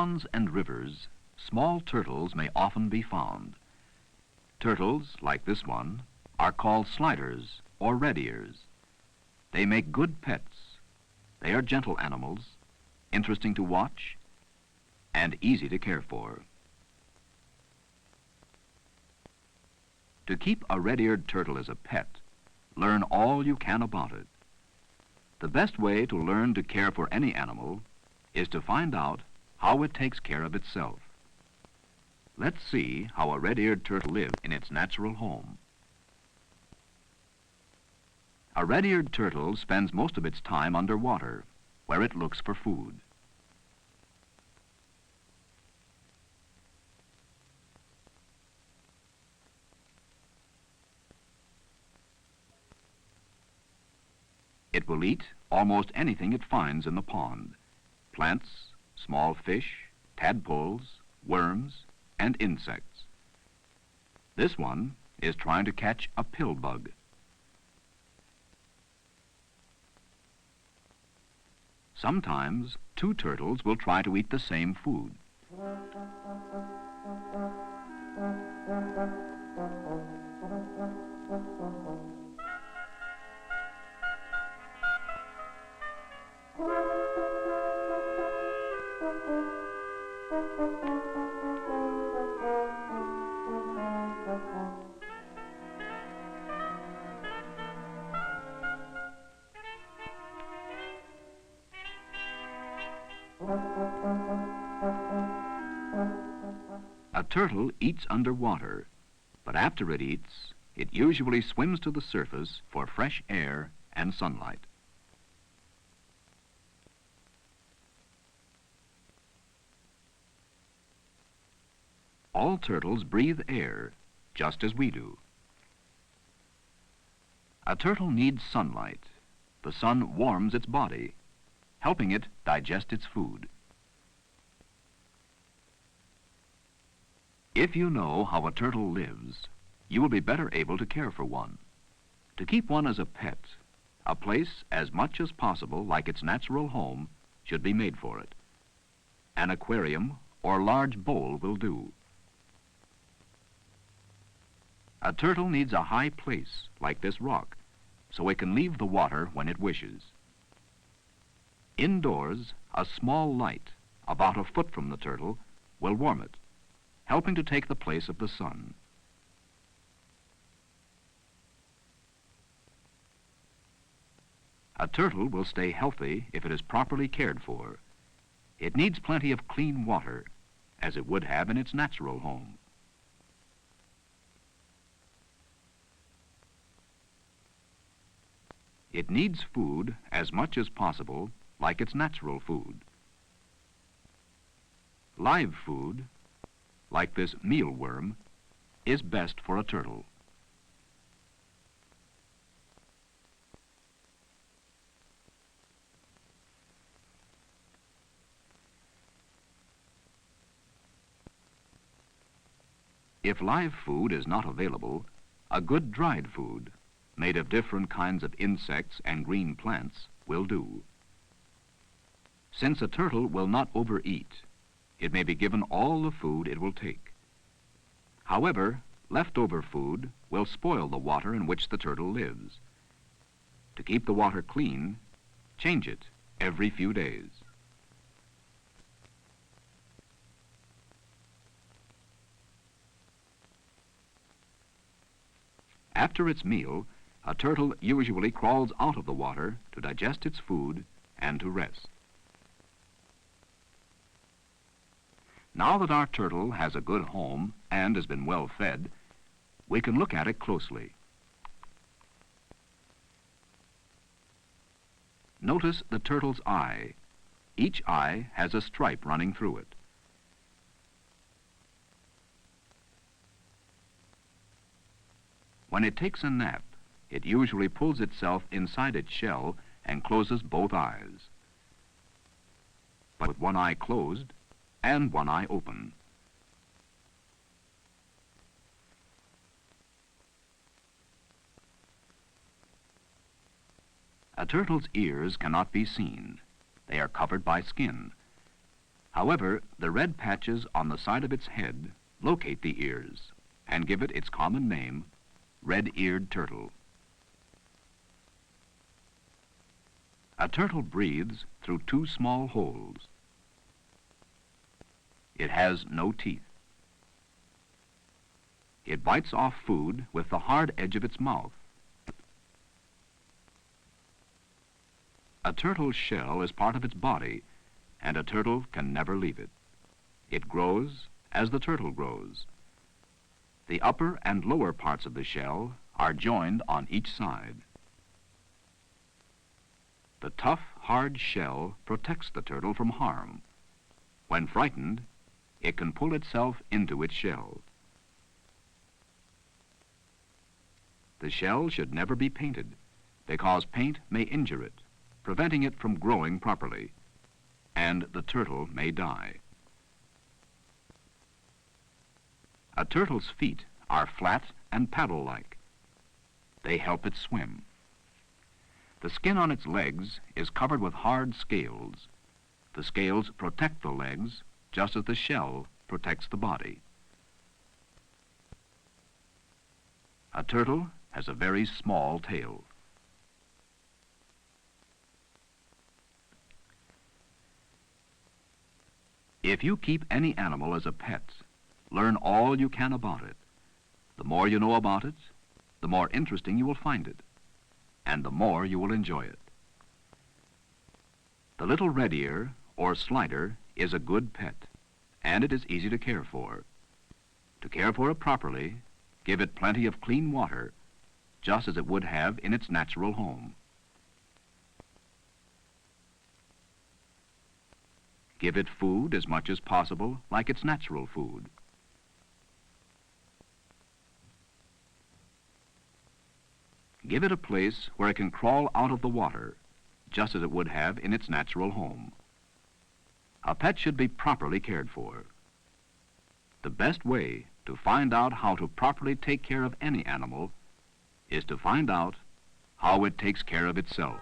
ponds and rivers, small turtles may often be found. Turtles, like this one, are called sliders or red ears. They make good pets. They are gentle animals, interesting to watch, and easy to care for. To keep a red-eared turtle as a pet, learn all you can about it. The best way to learn to care for any animal is to find out how it takes care of itself. Let's see how a red-eared turtle lives in its natural home. A red-eared turtle spends most of its time underwater, where it looks for food. It will eat almost anything it finds in the pond: plants, small fish, tadpoles, worms, and insects. This one is trying to catch a pill bug. Sometimes two turtles will try to eat the same food. A turtle eats underwater, but after it eats, it usually swims to the surface for fresh air and sunlight. All turtles breathe air, just as we do. A turtle needs sunlight. The sun warms its body, helping it digest its food. If you know how a turtle lives, you will be better able to care for one. To keep one as a pet, a place as much as possible like its natural home should be made for it. An aquarium or large bowl will do. A turtle needs a high place, like this rock, so it can leave the water when it wishes. Indoors, a small light, about a foot from the turtle, will warm it, helping to take the place of the sun. A turtle will stay healthy if it is properly cared for. It needs plenty of clean water, as it would have in its natural home. It needs food as much as possible like its natural food. Live food, like this mealworm, is best for a turtle. If live food is not available, a good dried food, made of different kinds of insects and green plants, will do. Since a turtle will not overeat, it may be given all the food it will take. However, leftover food will spoil the water in which the turtle lives. To keep the water clean, change it every few days. After its meal, a turtle usually crawls out of the water to digest its food and to rest. Now that our turtle has a good home and has been well fed, we can look at it closely. Notice the turtle's eye. Each eye has a stripe running through it. When it takes a nap, it usually pulls itself inside its shell and closes both eyes. But with one eye closed and one eye open. A turtle's ears cannot be seen. They are covered by skin. However, the red patches on the side of its head locate the ears and give it its common name, red-eared turtle. A turtle breathes through two small holes. It has no teeth. It bites off food with the hard edge of its mouth. A turtle's shell is part of its body, and a turtle can never leave it. It grows as the turtle grows. The upper and lower parts of the shell are joined on each side. The tough, hard shell protects the turtle from harm. When frightened, it can pull itself into its shell. The shell should never be painted, because paint may injure it, preventing it from growing properly, and the turtle may die. A turtle's feet are flat and paddle-like. They help it swim. The skin on its legs is covered with hard scales. The scales protect the legs just as the shell protects the body. A turtle has a very small tail. If you keep any animal as a pet, learn all you can about it. The more you know about it, the more interesting you will find it, and the more you will enjoy it. The little red ear, or slider, is a good pet, and it is easy to care for. To care for it properly, give it plenty of clean water, just as it would have in its natural home. Give it food as much as possible like its natural food. Give it a place where it can crawl out of the water, just as it would have in its natural home. A pet should be properly cared for. The best way to find out how to properly take care of any animal is to find out how it takes care of itself.